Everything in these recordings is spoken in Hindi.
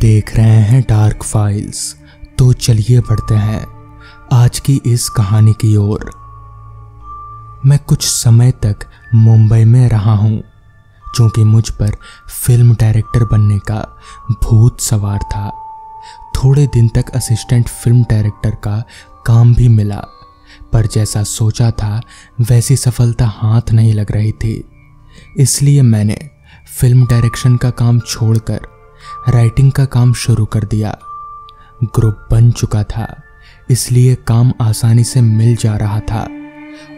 देख रहे हैं डार्क फाइल्स। तो चलिए बढ़ते हैं आज की इस कहानी की ओर। मैं कुछ समय तक मुंबई में रहा हूँ, क्योंकि मुझ पर फिल्म डायरेक्टर बनने का भूत सवार था। थोड़े दिन तक असिस्टेंट फिल्म डायरेक्टर का काम भी मिला, पर जैसा सोचा था वैसी सफलता हाथ नहीं लग रही थी। इसलिए मैंने फिल्म डायरेक्शन का काम छोड़कर राइटिंग का काम शुरू कर दिया। ग्रुप बन चुका था, इसलिए काम आसानी से मिल जा रहा था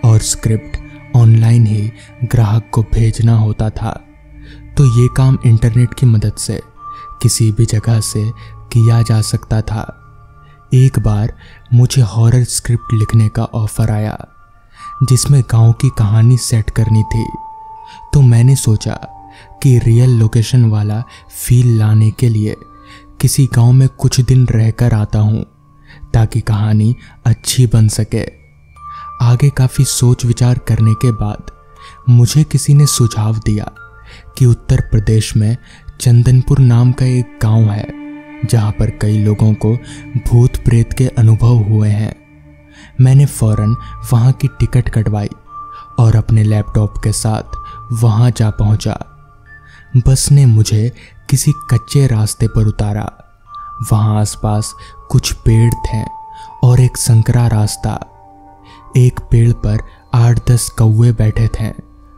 और स्क्रिप्ट ऑनलाइन ही ग्राहक को भेजना होता था। तो ये काम इंटरनेट की मदद से किसी भी जगह से किया जा सकता था। एक बार मुझे हॉरर स्क्रिप्ट लिखने का ऑफर आया, जिसमें गांव की कहानी सेट करनी थी। तो मैंने सोचा कि रियल लोकेशन वाला फील लाने के लिए किसी गांव में कुछ दिन रहकर आता हूं, ताकि कहानी अच्छी बन सके। आगे काफ़ी सोच विचार करने के बाद मुझे किसी ने सुझाव दिया कि उत्तर प्रदेश में चंदनपुर नाम का एक गांव है, जहां पर कई लोगों को भूत प्रेत के अनुभव हुए हैं। मैंने फौरन वहां की टिकट कटवाई और अपने लैपटॉप के साथ वहां जा पहुंचा। बस ने मुझे किसी कच्चे रास्ते पर उतारा। वहां आसपास कुछ पेड़ थे और एक संकरा रास्ता। एक पेड़ पर 8-10 कौवे बैठे थे।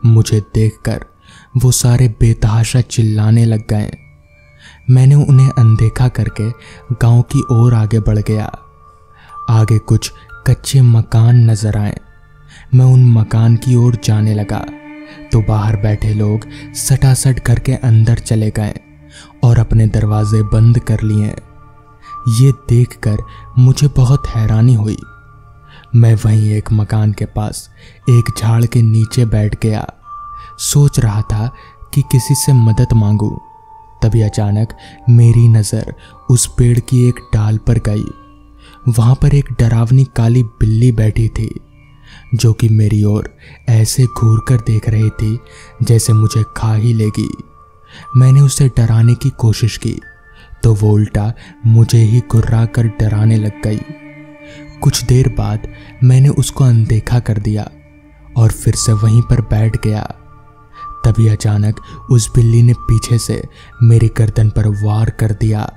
मुझे देखकर वो सारे बेतहाशा चिल्लाने लग गए। मैंने उन्हें अनदेखा करके गांव की ओर आगे बढ़ गया। आगे कुछ कच्चे मकान नजर आए। मैं उन मकान की ओर जाने लगा तो बाहर बैठे लोग सटासट करके अंदर चले गए और अपने दरवाजे बंद कर लिए। ये देखकर मुझे बहुत हैरानी हुई। मैं वहीं एक मकान के पास एक झाड़ के नीचे बैठ गया। सोच रहा था कि किसी से मदद मांगूं। तभी अचानक मेरी नज़र उस पेड़ की एक डाल पर गई। वहां पर एक डरावनी काली बिल्ली बैठी थी, जो कि मेरी ओर ऐसे घूर कर देख रही थी जैसे मुझे खा ही लेगी। मैंने उसे डराने की कोशिश की तो वो उल्टा मुझे ही गुर्रा कर डराने लग गई। कुछ देर बाद मैंने उसको अनदेखा कर दिया और फिर से वहीं पर बैठ गया। तभी अचानक उस बिल्ली ने पीछे से मेरी गर्दन पर वार कर दिया।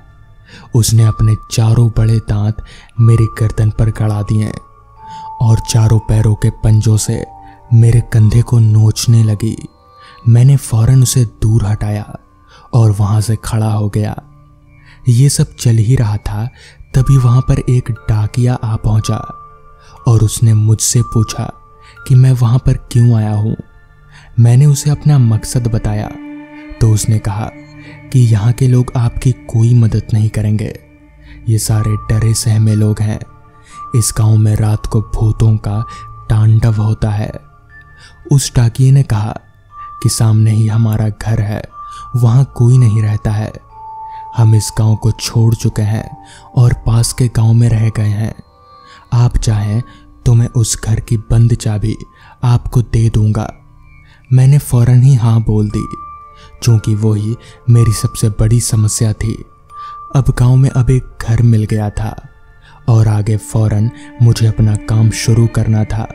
उसने अपने चारों बड़े दांत मेरी गर्दन पर गड़ा दिए और चारों पैरों के पंजों से मेरे कंधे को नोचने लगी। मैंने फौरन उसे दूर हटाया और वहां से खड़ा हो गया। ये सब चल ही रहा था, तभी वहां पर एक डाकिया आ पहुंचा और उसने मुझसे पूछा कि मैं वहां पर क्यों आया हूं। मैंने उसे अपना मकसद बताया तो उसने कहा कि यहाँ के लोग आपकी कोई मदद नहीं करेंगे। ये सारे डरे सहमे लोग हैं। इस गांव में रात को भूतों का तांडव होता है। उस डाकिये ने कहा कि सामने ही हमारा घर है, वहां कोई नहीं रहता है। हम इस गांव को छोड़ चुके हैं और पास के गांव में रह गए हैं। आप चाहें तो मैं उस घर की बंद चाबी आपको दे दूंगा। मैंने फौरन ही हाँ बोल दी, क्योंकि वो ही मेरी सबसे बड़ी समस्या थी। अब गांव में अब एक घर मिल गया था और आगे फौरन मुझे अपना काम शुरू करना था।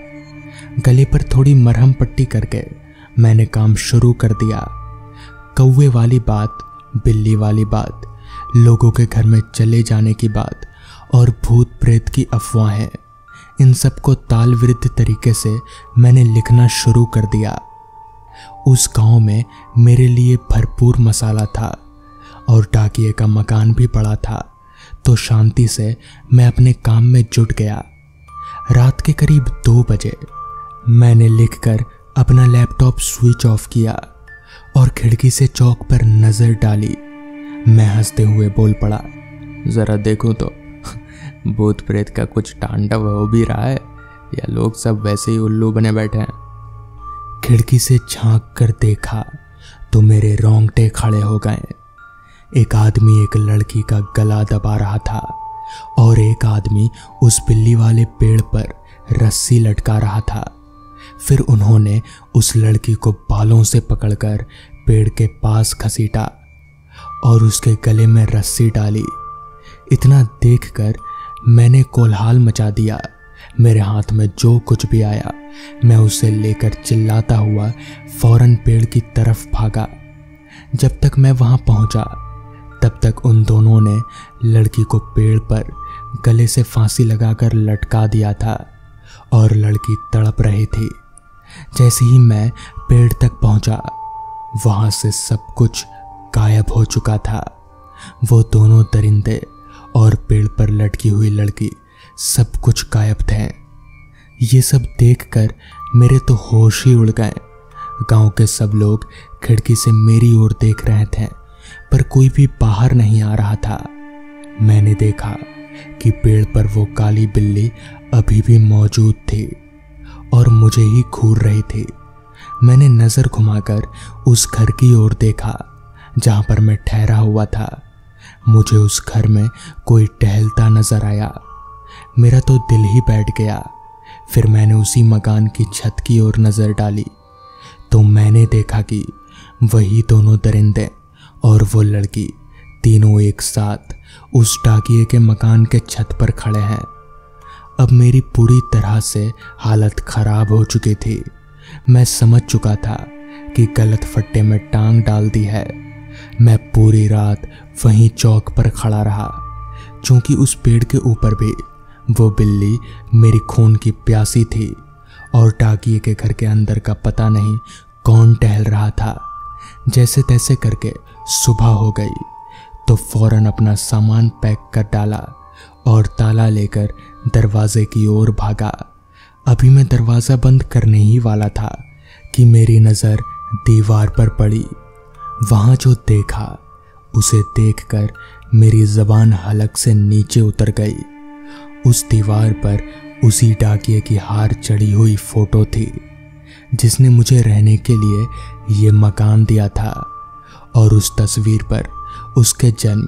गले पर थोड़ी मरहम पट्टी करके मैंने काम शुरू कर दिया। कौवे वाली बात, बिल्ली वाली बात, लोगों के घर में चले जाने की बात और भूत प्रेत की अफवाहें, इन सबको ताल विरुद्ध तरीके से मैंने लिखना शुरू कर दिया। उस गांव में मेरे लिए भरपूर मसाला था और डाकिये का मकान भी पड़ा था, तो शांति से मैं अपने काम में जुट गया। रात के करीब 2 बजे मैंने लिखकर अपना लैपटॉप स्विच ऑफ किया और खिड़की से चौक पर नजर डाली। मैं हंसते हुए बोल पड़ा, जरा देखो तो भूत प्रेत का कुछ तांडव हो भी रहा है या लोग सब वैसे ही उल्लू बने बैठे हैं। खिड़की से झांक कर देखा तो मेरे रोंगटे खड़े हो गए। एक आदमी एक लड़की का गला दबा रहा था और एक आदमी उस बिल्ली वाले पेड़ पर रस्सी लटका रहा था। फिर उन्होंने उस लड़की को बालों से पकड़कर पेड़ के पास घसीटा और उसके गले में रस्सी डाली। इतना देखकर मैंने कोलाहल मचा दिया। मेरे हाथ में जो कुछ भी आया मैं उसे लेकर चिल्लाता हुआ फौरन पेड़ की तरफ भागा। जब तक मैं वहां पहुंचा तब तक उन दोनों ने लड़की को पेड़ पर गले से फांसी लगाकर लटका दिया था और लड़की तड़प रही थी। जैसे ही मैं पेड़ तक पहुंचा वहां से सब कुछ गायब हो चुका था। वो दोनों दरिंदे और पेड़ पर लटकी हुई लड़की सब कुछ गायब थे। ये सब देखकर मेरे तो होश ही उड़ गए। गांव के सब लोग खिड़की से मेरी ओर देख रहे थे पर कोई भी बाहर नहीं आ रहा था। मैंने देखा कि पेड़ पर वो काली बिल्ली अभी भी मौजूद थी और मुझे ही घूर रही थी। मैंने नजर घुमाकर उस घर की ओर देखा जहां पर मैं ठहरा हुआ था। मुझे उस घर में कोई टहलता नजर आया। मेरा तो दिल ही बैठ गया। फिर मैंने उसी मकान की छत की ओर नजर डाली तो मैंने देखा कि वही दोनों दरिंदे और वो लड़की तीनों एक साथ उस डाकिये के मकान के छत पर खड़े हैं। अब मेरी पूरी तरह से हालत खराब हो चुकी थी। मैं समझ चुका था कि गलत फट्टे में टांग डाल दी है। मैं पूरी रात वहीं चौक पर खड़ा रहा क्योंकि उस पेड़ के ऊपर भी वो बिल्ली मेरी खून की प्यासी थी और डाकिये के घर के अंदर का पता नहीं कौन टहल रहा था। जैसे तैसे करके सुबह हो गई तो फौरन अपना सामान पैक कर डाला और ताला लेकर दरवाजे की ओर भागा। अभी मैं दरवाज़ा बंद करने ही वाला था कि मेरी नज़र दीवार पर पड़ी। वहाँ जो देखा उसे देखकर मेरी ज़बान हलक से नीचे उतर गई। उस दीवार पर उसी डाकिये की हार चढ़ी हुई फोटो थी जिसने मुझे रहने के लिए ये मकान दिया था और उस तस्वीर पर उसके जन्म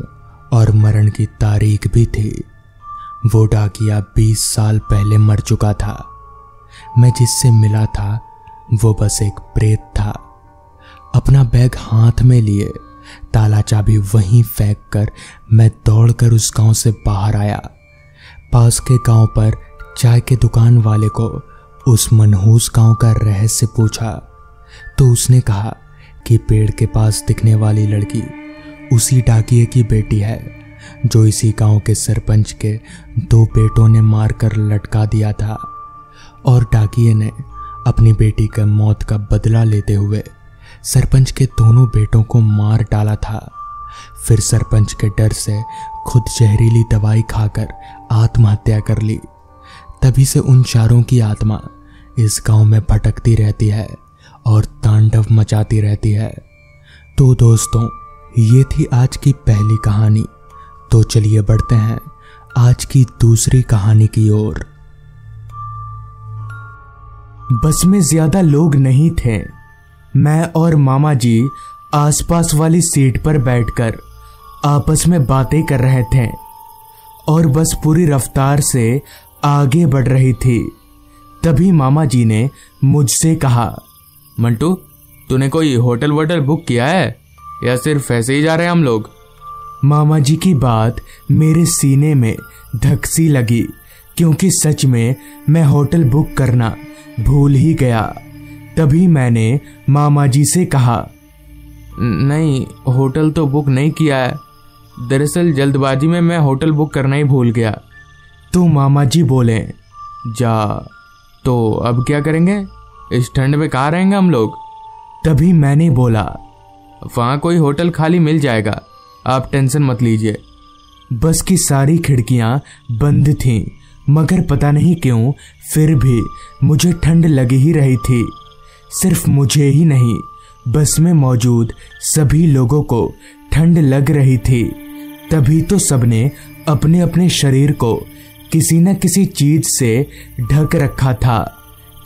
और मरण की तारीख भी थी। वो डाकिया 20 साल पहले मर चुका था। मैं जिससे मिला था वो बस एक प्रेत था। अपना बैग हाथ में लिए ताला चाबी वहीं फेंक कर मैं दौड़कर उस गांव से बाहर आया। पास के गांव पर चाय के दुकान वाले को उस मनहूस गांव का रहस्य पूछा तो उसने कहा कि पेड़ के पास दिखने वाली लड़की उसी डाकिये की बेटी है जो इसी गांव के सरपंच के 2 बेटों ने मारकर लटका दिया था और डाकिये ने अपनी बेटी की मौत का बदला लेते हुए सरपंच के दोनों बेटों को मार डाला था। फिर सरपंच के डर से खुद जहरीली दवाई खाकर आत्महत्या कर ली। तभी से उन चारों की आत्मा इस गांव में भटकती रहती है और तांडव मचाती रहती है। तो दोस्तों, ये थी आज की पहली कहानी। तो चलिए बढ़ते हैं आज की दूसरी कहानी की ओर। बस में ज्यादा लोग नहीं थे। मैं और मामा जी आसपास वाली सीट पर बैठकर आपस में बातें कर रहे थे और बस पूरी रफ्तार से आगे बढ़ रही थी। तभी मामा जी ने मुझसे कहा, मंटू, तूने कोई होटल वोटल बुक किया है या सिर्फ ऐसे ही जा रहे हैं हम लोग? मामा जी की बात मेरे सीने में धक सी लगी क्योंकि सच में मैं होटल बुक करना भूल ही गया। तभी मैंने मामा जी से कहा, नहीं, होटल तो बुक नहीं किया है। दरअसल जल्दबाजी में मैं होटल बुक करना ही भूल गया। तो मामा जी बोले, जा, तो अब क्या करेंगे? इस ठंड में कहाँ रहेंगे हम लोग? तभी मैंने बोला, वहाँ कोई होटल खाली मिल जाएगा, आप टेंशन मत लीजिए। बस की सारी खिड़कियां बंद थीं, मगर पता नहीं क्यों फिर भी मुझे ठंड लग ही रही थी। सिर्फ मुझे ही नहीं, बस में मौजूद सभी लोगों को ठंड लग रही थी। तभी तो सबने अपने अपने शरीर को किसी न किसी चीज से ढक रखा था।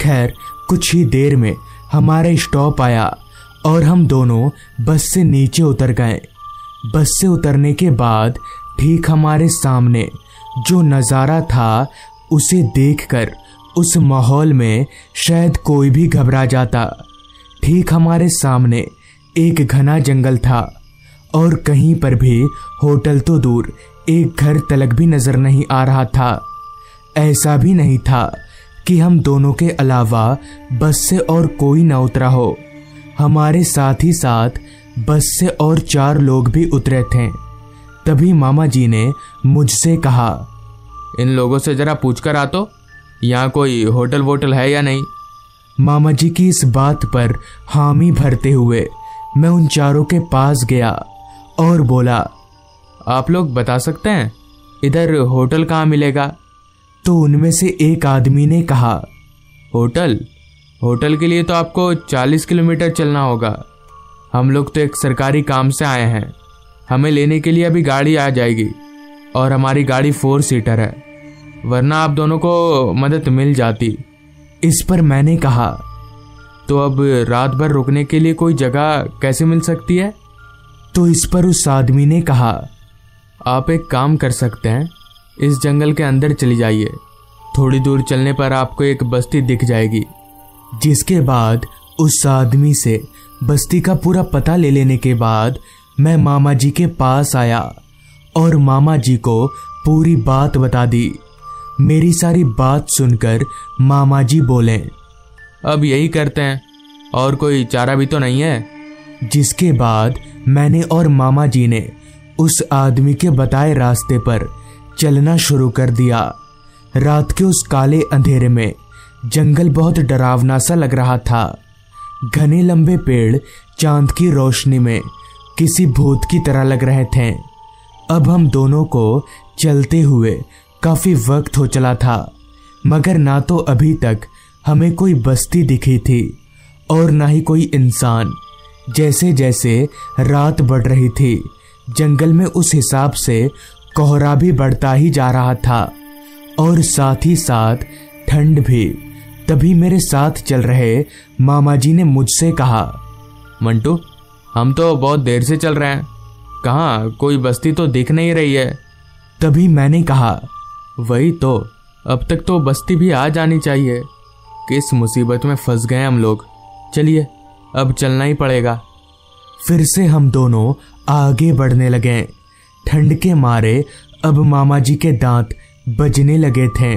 खैर, कुछ ही देर में हमारा स्टॉप आया और हम दोनों बस से नीचे उतर गए। बस से उतरने के बाद ठीक हमारे सामने जो नज़ारा था उसे देखकर उस माहौल में शायद कोई भी घबरा जाता। ठीक हमारे सामने एक घना जंगल था और कहीं पर भी होटल तो दूर एक घर तलक भी नजर नहीं आ रहा था। ऐसा भी नहीं था कि हम दोनों के अलावा बस से और कोई न उतरा हो। हमारे साथ ही साथ बस से और 4 लोग भी उतरे थे। तभी मामा जी ने मुझसे कहा, इन लोगों से जरा पूछकर आ तो, यहाँ कोई होटल वोटल है या नहीं। मामा जी की इस बात पर हामी भरते हुए मैं उन 4 के पास गया और बोला, आप लोग बता सकते हैं इधर होटल कहाँ मिलेगा। तो उनमें से एक आदमी ने कहा, होटल के लिए तो आपको 40 किलोमीटर चलना होगा। हम लोग तो एक सरकारी काम से आए हैं, हमें लेने के लिए अभी गाड़ी आ जाएगी और हमारी गाड़ी 4 सीटर है, वरना आप दोनों को मदद मिल जाती। इस पर मैंने कहा, तो अब रात भर रुकने के लिए कोई जगह कैसे मिल सकती है। तो इस पर उस आदमी ने कहा, आप एक काम कर सकते हैं, इस जंगल के अंदर चली जाइए, थोड़ी दूर चलने पर आपको एक बस्ती दिख जाएगी। जिसके बाद उस आदमी से बस्ती का पूरा पता ले लेने के बाद मैं मामा जी के पास आया और मामा जी को पूरी बात बता दी। मेरी सारी बात सुनकर मामा जी बोले, अब यही करते हैं, और कोई चारा भी तो नहीं है। जिसके बाद मैंने और मामा जी ने उस आदमी के बताए रास्ते पर चलना शुरू कर दिया। रात के उस काले अंधेरे में जंगल बहुत डरावना सा लग रहा था। घने लंबे पेड़ चांद की रोशनी में किसी भूत की तरह लग रहे थे। अब हम दोनों को चलते हुए काफी वक्त हो चला था, मगर ना तो अभी तक हमें कोई बस्ती दिखी थी और ना ही कोई इंसान। जैसे जैसे रात बढ़ रही थी, जंगल में उस हिसाब से कोहरा भी बढ़ता ही जा रहा था और साथ ही साथ ठंड भी। तभी मेरे साथ चल रहे मामा जी ने मुझसे कहा, मंटू, हम तो बहुत देर से चल रहे हैं, कहाँ कोई बस्ती तो दिख नहीं रही है। तभी मैंने कहा, वही तो, अब तक तो बस्ती भी आ जानी चाहिए। किस मुसीबत में फंस गए हम लोग। चलिए, अब चलना ही पड़ेगा। फिर से हम दोनों आगे बढ़ने लगे। ठंड के मारे अब मामा जी के दांत बजने लगे थे।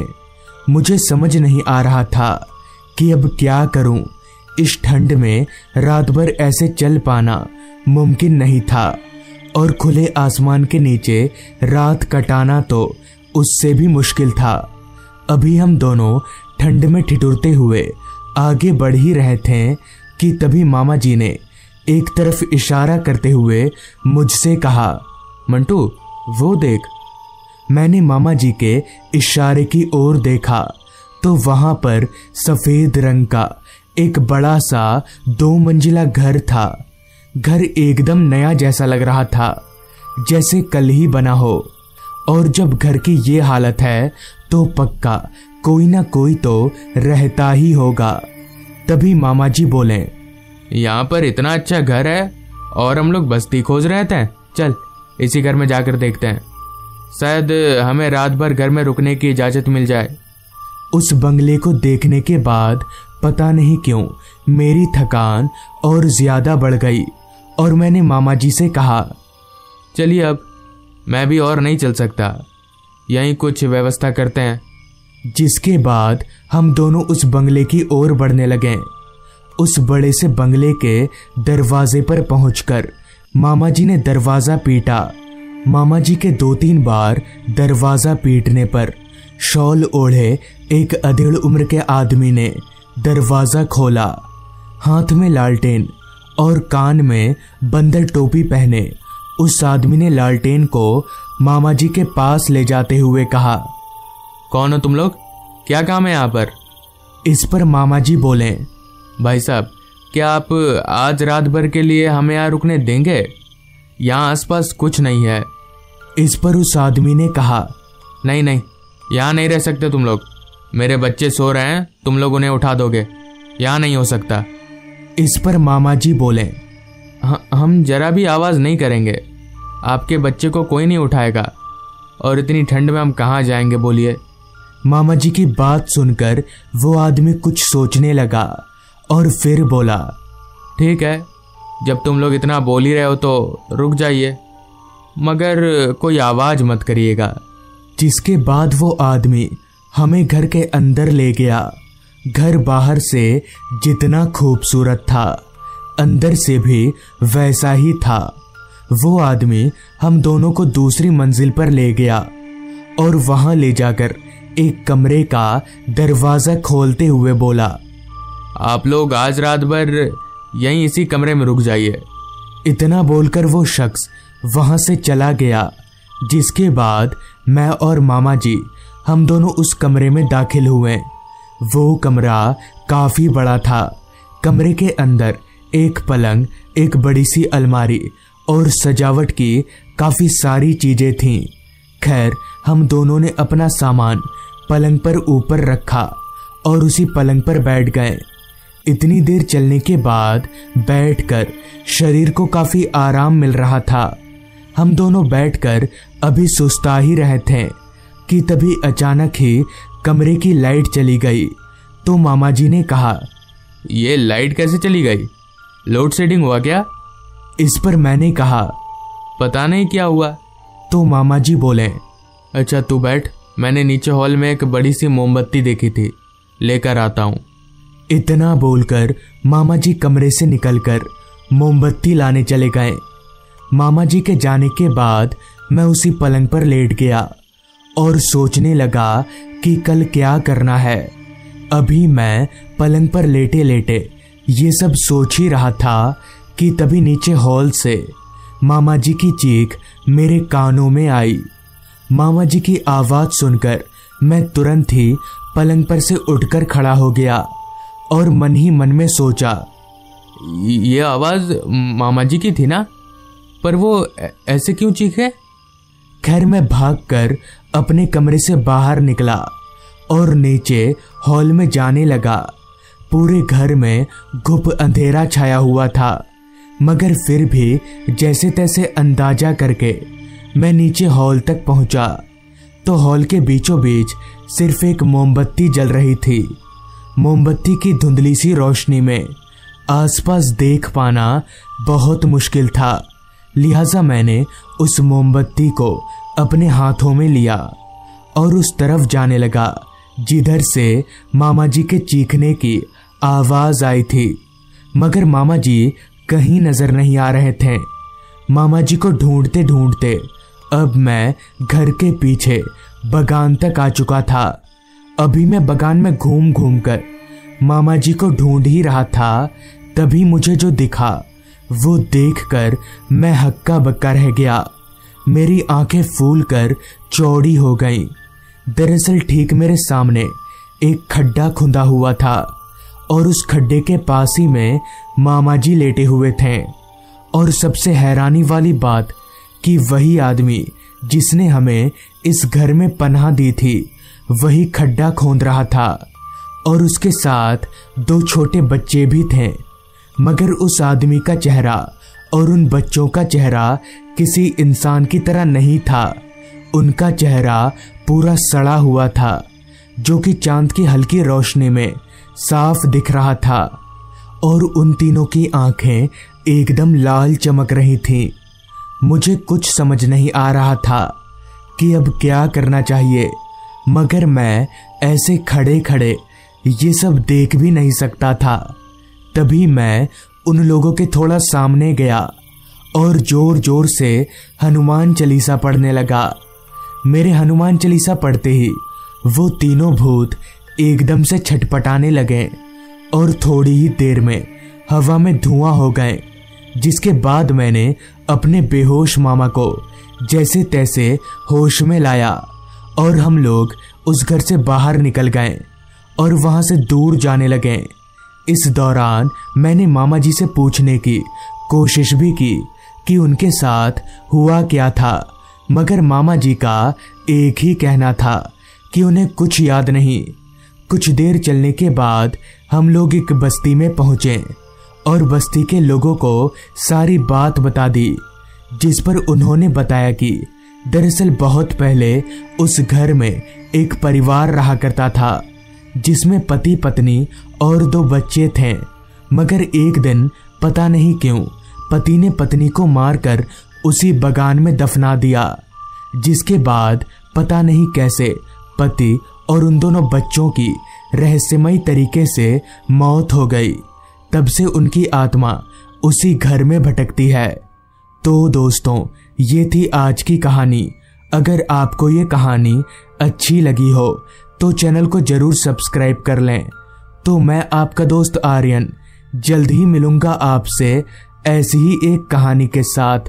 मुझे समझ नहीं आ रहा था कि अब क्या करूं। इस ठंड में रात भर ऐसे चल पाना मुमकिन नहीं था और खुले आसमान के नीचे रात कटाना तो उससे भी मुश्किल था। अभी हम दोनों ठंड में ठिठुरते हुए आगे बढ़ ही रहे थे कि तभी मामा जी ने एक तरफ इशारा करते हुए मुझसे कहा, मंटू, वो देख। मैंने मामा जी के इशारे की ओर देखा तो वहां पर सफेद रंग का एक बड़ा सा 2 मंजिला घर था। घर एकदम नया जैसा लग रहा था, जैसे कल ही बना हो। और जब घर की ये हालत है तो पक्का कोई ना कोई तो रहता ही होगा। तभी मामा जी बोले, यहाँ पर इतना अच्छा घर है और हम लोग बस्ती खोज रहे थे, चल इसी घर में जाकर देखते हैं, शायद हमें रात भर घर में रुकने की इजाजत मिल जाए। उस बंगले को देखने के बाद पता नहीं क्यों मेरी थकान और ज्यादा बढ़ गई और मैंने मामा जी से कहा, चलिए अब मैं भी और नहीं चल सकता, यहीं कुछ व्यवस्था करते हैं। जिसके बाद हम दोनों उस बंगले की ओर बढ़ने लगे। उस बड़े से बंगले के दरवाजे पर पहुंचकर मामा जी ने दरवाजा पीटा। मामा जी के 2-3 बार दरवाजा पीटने पर शॉल ओढ़े एक अधेड़ उम्र के आदमी ने दरवाजा खोला। हाथ में लालटेन और कान में बंदर टोपी पहने उस आदमी ने लालटेन को मामा जी के पास ले जाते हुए कहा, कौन हो तुम लोग, क्या काम है यहाँ पर। इस पर मामा जी बोले, भाई साहब, क्या आप आज रात भर के लिए हमें यहाँ रुकने देंगे, यहाँ आसपास कुछ नहीं है। इस पर उस आदमी ने कहा, नहीं नहीं, यहाँ नहीं रह सकते तुम लोग, मेरे बच्चे सो रहे हैं, तुम लोग उन्हें उठा दोगे, यहाँ नहीं हो सकता। इस पर मामा जी बोले, हम जरा भी आवाज़ नहीं करेंगे, आपके बच्चे को कोई नहीं उठाएगा, और इतनी ठंड में हम कहाँ जाएंगे बोलिए। मामा जी की बात सुनकर वो आदमी कुछ सोचने लगा और फिर बोला, ठीक है, जब तुम लोग इतना बोल ही रहे हो तो रुक जाइए, मगर कोई आवाज़ मत करिएगा। जिसके बाद वो आदमी हमें घर के अंदर ले गया। घर बाहर से जितना खूबसूरत था, अंदर से भी वैसा ही था। वो आदमी हम दोनों को दूसरी मंजिल पर ले गया और वहां ले जाकर एक कमरे का दरवाजा खोलते हुए बोला, आप लोग आज रात भर यहीं इसी कमरे में रुक जाइए। इतना बोलकर वो शख्स वहां से चला गया। जिसके बाद मैं और मामा जी हम दोनों उस कमरे में दाखिल हुए। वो कमरा काफी बड़ा था। कमरे के अंदर एक पलंग, एक बड़ी सी अलमारी और सजावट की काफी सारी चीजें थीं। खैर, हम दोनों ने अपना सामान पलंग पर ऊपर रखा और उसी पलंग पर बैठ गए। इतनी देर चलने के बाद बैठकर शरीर को काफी आराम मिल रहा था। हम दोनों बैठकर अभी सुस्ता ही रहे थे कि तभी अचानक ही कमरे की लाइट चली गई। तो मामा जी ने कहा, ये लाइट कैसे चली गई? लोड शेडिंग हुआ क्या? इस पर मैंने कहा, पता नहीं क्या हुआ। तो मामा जी बोले, अच्छा तू बैठ, मैंने नीचे हॉल में एक बड़ी सी मोमबत्ती देखी थी, लेकर आता हूँ। इतना बोलकर मामा जी कमरे से निकलकर मोमबत्ती लाने चले गए। मामा जी के जाने के बाद मैं उसी पलंग पर लेट गया और सोचने लगा कि कल क्या करना है। अभी मैं पलंग पर लेटे लेटे ये सब सोच ही रहा था कि तभी नीचे हॉल से मामा जी की चीख मेरे कानों में आई। मामा जी की आवाज़ सुनकर मैं तुरंत ही पलंग पर से उठकर खड़ा हो गया और मन ही मन में सोचा, ये आवाज़ मामा जी की थी ना, पर वो ऐसे क्यों चीखे? खैर, मैं भागकर अपने कमरे से बाहर निकला और नीचे हॉल में जाने लगा। पूरे घर में घुप अंधेरा छाया हुआ था, मगर फिर भी जैसे तैसे अंदाजा करके मैं नीचे हॉल तक पहुंचा तो हॉल के बीचों बीच सिर्फ एक मोमबत्ती जल रही थी। मोमबत्ती की धुंधली सी रोशनी में आसपास देख पाना बहुत मुश्किल था, लिहाजा मैंने उस मोमबत्ती को अपने हाथों में लिया और उस तरफ जाने लगा जिधर से मामा जी के चीखने की आवाज आई थी। मगर मामा जी कहीं नजर नहीं आ रहे थे। मामा जी को ढूंढते ढूंढते अब मैं घर के पीछे बगान तक आ चुका था। अभी मैं बगान में घूम घूम कर मामा जी को ढूंढ ही रहा था, तभी मुझे जो दिखा वो देखकर मैं हक्का बक्का रह गया। मेरी आंखें फूलकर चौड़ी हो गईं। दरअसल ठीक मेरे सामने एक खड्डा खुदा हुआ था और उस खड्डे के पास ही में मामा जी लेटे हुए थे। और सबसे हैरानी वाली बात कि वही आदमी जिसने हमें इस घर में पनाह दी थी वही खड्डा खोद रहा था और उसके साथ 2 छोटे बच्चे भी थे। मगर उस आदमी का चेहरा और उन बच्चों का चेहरा किसी इंसान की तरह नहीं था। उनका चेहरा पूरा सड़ा हुआ था, जो कि चांद की हल्की रोशनी में साफ दिख रहा था। और उन तीनों की आंखें एकदम लाल चमक रही थीं। मुझे कुछ समझ नहीं आ रहा था कि अब क्या करना चाहिए, मगर मैं ऐसे खड़े खड़े ये सब देख भी नहीं सकता था। तभी मैं उन लोगों के थोड़ा सामने गया और जोर जोर से हनुमान चालीसा पढ़ने लगा। मेरे हनुमान चालीसा पढ़ते ही वो तीनों भूत एकदम से छटपटाने लगे और थोड़ी ही देर में हवा में धुआं हो गए। जिसके बाद मैंने अपने बेहोश मामा को जैसे तैसे होश में लाया और हम लोग उस घर से बाहर निकल गए और वहां से दूर जाने लगे। इस दौरान मैंने मामा जी से पूछने की कोशिश भी की कि उनके साथ हुआ क्या था, मगर मामा जी का एक ही कहना था कि उन्हें कुछ याद नहीं। कुछ देर चलने के बाद हम लोग एक बस्ती में पहुंचे और बस्ती के लोगों को सारी बात बता दी, जिस पर उन्होंने बताया कि दरअसल बहुत पहले उस घर में एक परिवार रहा करता था जिसमें पति पत्नी और 2 बच्चे थे। मगर एक दिन पता नहीं क्यों पति ने पत्नी को मारकर उसी बगान में दफना दिया, जिसके बाद पता नहीं कैसे पति और उन दोनों बच्चों की रहस्यमयी तरीके से मौत हो गई। तब से उनकी आत्मा उसी घर में भटकती है। तो दोस्तों, ये थी आज की कहानी। अगर आपको ये कहानी अच्छी लगी हो तो चैनल को जरूर सब्सक्राइब कर लें। तो मैं आपका दोस्त आर्यन जल्द ही मिलूंगा आपसे ऐसी ही एक कहानी के साथ।